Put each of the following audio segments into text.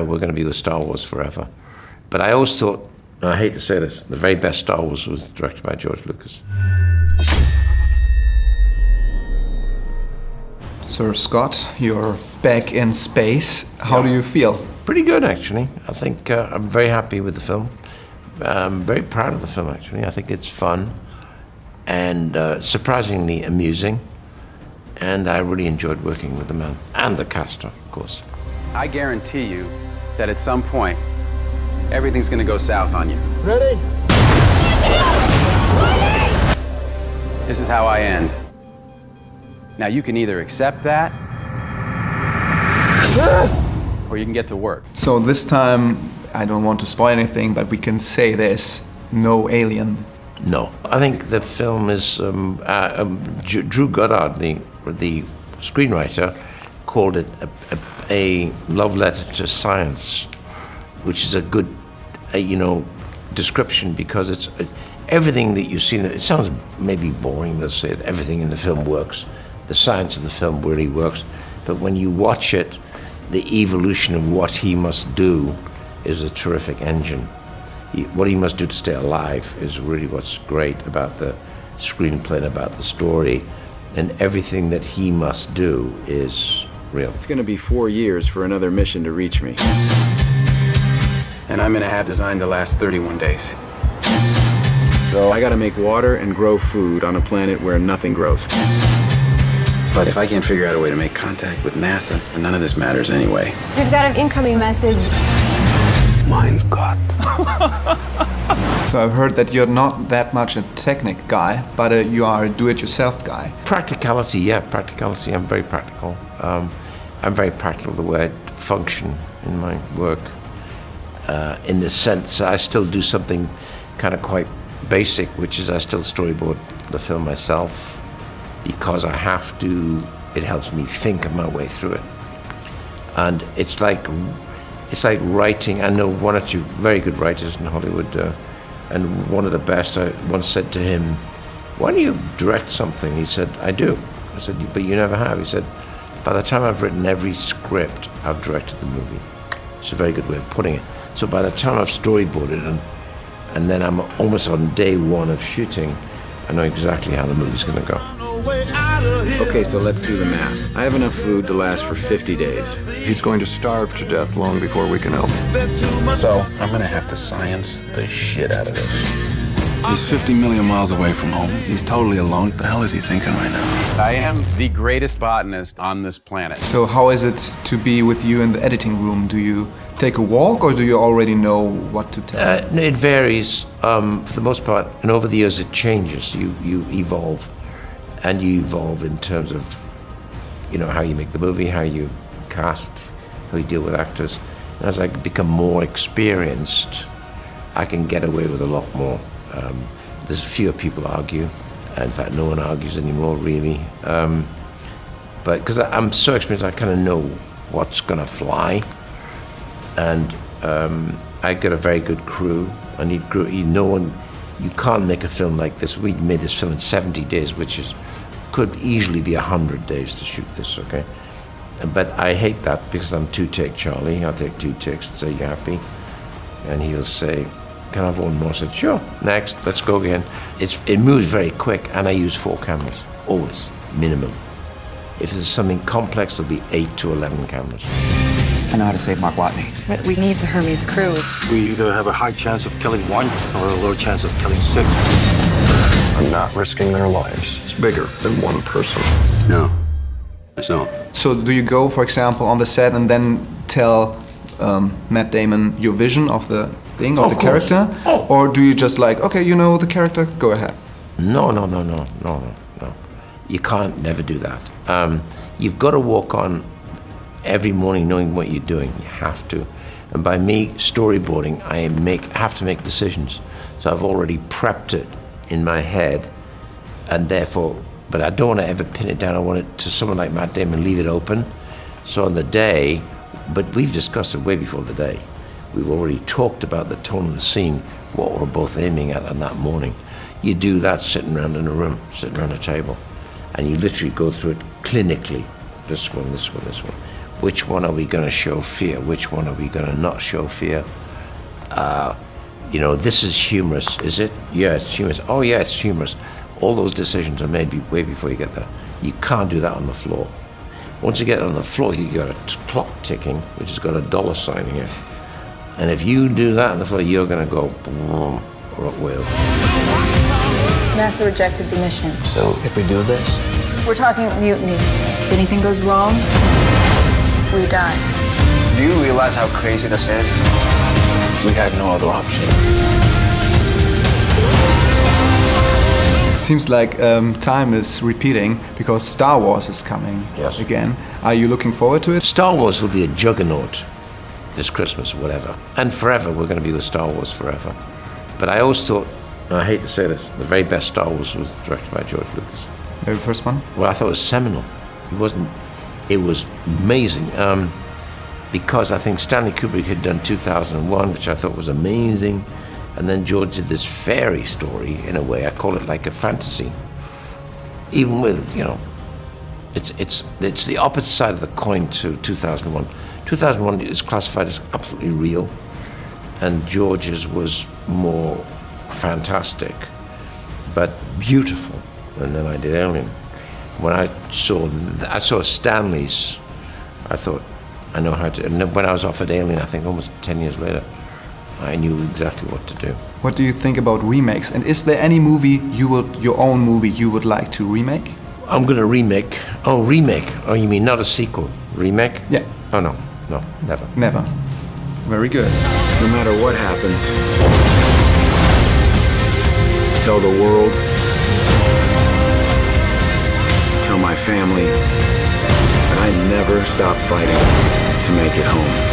We're going to be with Star Wars forever. But I always thought, and I hate to say this, the very best Star Wars was directed by George Lucas. Sir Scott, you're back in space. How do you feel? Pretty good, actually. I think I'm very happy with the film. I'm very proud of the film, actually. I think it's fun and surprisingly amusing. And I really enjoyed working with the man and the cast, of course. I guarantee you that at some point, everything's gonna go south on you. Ready? This is how I end. Now you can either accept that, or you can get to work. So this time, I don't want to spoil anything, but we can say there's no alien. No. I think the film is, Drew Goddard, the screenwriter, called it a love letter to science, which is a good, description, because it's everything that you see. It sounds maybe boring to say that everything in the film works. The science of the film really works, but when you watch it, the evolution of what he must do is a terrific engine. What he must do to stay alive is really what's great about the screenplay and about the story, and everything that he must do is real. It's gonna be 4 years for another mission to reach me. And I'm gonna have designed to last 31 days. So I gotta make water and grow food on a planet where nothing grows. But if I can't figure out a way to make contact with NASA, then none of this matters anyway. We've got an incoming message. Mein Gott. So I've heard that you're not that much a technic guy, but you are a do-it-yourself guy. Practicality, yeah, practicality. I'm very practical. I'm very practical the way I function in my work. In the sense that I still do something kind of quite basic, which is I still storyboard the film myself, because I have to. It helps me think of my way through it. And it's like writing. I know one or two very good writers in Hollywood, and one of the best. I once said to him, "Why don't you direct something?" He said, "I do." I said, "But you never have." He said, "By the time I've written every script, I've directed the movie." It's a very good way of putting it. So by the time I've storyboarded and then I'm almost on day one of shooting, I know exactly how the movie's going to go. Okay, so let's do the math. I have enough food to last for 50 days. He's going to starve to death long before we can help him. So I'm gonna have to science the shit out of this. He's 50 million miles away from home. He's totally alone. What the hell is he thinking right now? I am the greatest botanist on this planet. So how is it to be with you in the editing room? Do you take a walk, or do you already know what to tell? It varies for the most part, and over the years it changes. You evolve, and you evolve in terms of, how you make the movie, how you cast, how you deal with actors. And as I become more experienced, I can get away with a lot more. There's fewer people argue. In fact, no one argues anymore, really. But because I'm so experienced, I kind of know what's going to fly. And I got a very good crew. I need crew. You can't make a film like this. We made this film in 70 days, which could easily be 100 days to shoot this, okay? But I hate that, because I'm two-take Charlie. I'll take 2 takes and say, "You happy?" And he'll say, "Can I have one more?" I said, "Sure, next, let's go again." It moves very quick, and I use 4 cameras, always, minimum. If there's something complex, there'll be 8 to 11 cameras. I know how to save Mark Watney. But we need the Hermes crew. We either have a high chance of killing 1 or a low chance of killing 6. I'm not risking their lives. It's bigger than one person. No, it's not. So do you go, for example, on the set and then tell Matt Damon your vision of the thing, of the character? Oh. Or do you just okay, the character, go ahead? No. You can't never do that. You've got to walk on every morning knowing what you're doing. You have to. And by me storyboarding, I have to make decisions. So I've already prepped it in my head, and therefore, but I don't want to ever pin it down. I want it to someone like Matt Damon, leave it open. So on the day, but we've discussed it way before the day. We've already talked about the tone of the scene, what we're both aiming at on that morning. You do that sitting around in a room, sitting around a table, and you literally go through it clinically. This one, which one are we going to show fear? Which one are we going to not show fear? You know, this is humorous, is it? Yeah, it's humorous. Oh yeah, it's humorous. All those decisions are made way before you get there. You can't do that on the floor. Once you get on the floor, you got a clock ticking, which has got a dollar sign here. And if you do that on the floor, you're going to go boom, or it will. NASA rejected the mission. So if we do this, We're talking mutiny. If anything goes wrong, we die. do you realize how crazy this is? We had no other option. It seems like time is repeating because Star Wars is coming again. Are you looking forward to it? Star Wars will be a juggernaut this Christmas, whatever. And forever, we're going to be with Star Wars forever. But I always thought, and I hate to say this, the very best Star Wars was directed by George Lucas. The very first one? Well, I thought it was seminal. It was amazing. Because I think Stanley Kubrick had done 2001, which I thought was amazing. And then George did this fairy story, in a way. I call it like a fantasy. Even with, you know, it's the opposite side of the coin to 2001. 2001 is classified as absolutely real, and George's was more fantastic, but beautiful. And then I did Alien. When I saw Stanley's, I thought, I know how to. And when I was offered Alien, I think almost 10 years later, I knew exactly what to do. What do you think about remakes? And is there any movie your own movie you would like to remake? I'm going to remake. Oh, remake. Oh, you mean not a sequel? Remake? Yeah. Oh, no, never. Never. Very good. No matter what happens, tell the world, tell my family that I never stop fighting to make it home.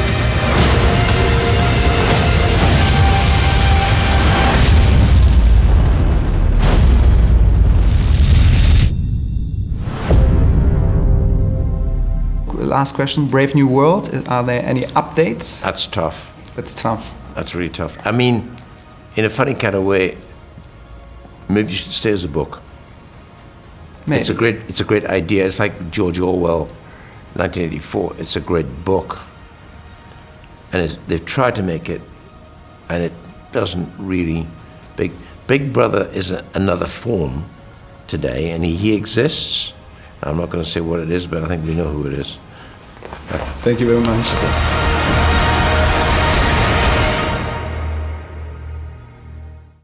Last question, Brave New World, are there any updates? That's tough. That's tough. That's really tough. I mean, in a funny kind of way, maybe you should stay as a book. Maybe. It's a great idea. It's like George Orwell, 1984. It's a great book. And they've tried to make it, and it doesn't really... Big Brother is another form today, and he exists. I'm not going to say what it is, but I think we know who it is. Thank you very much.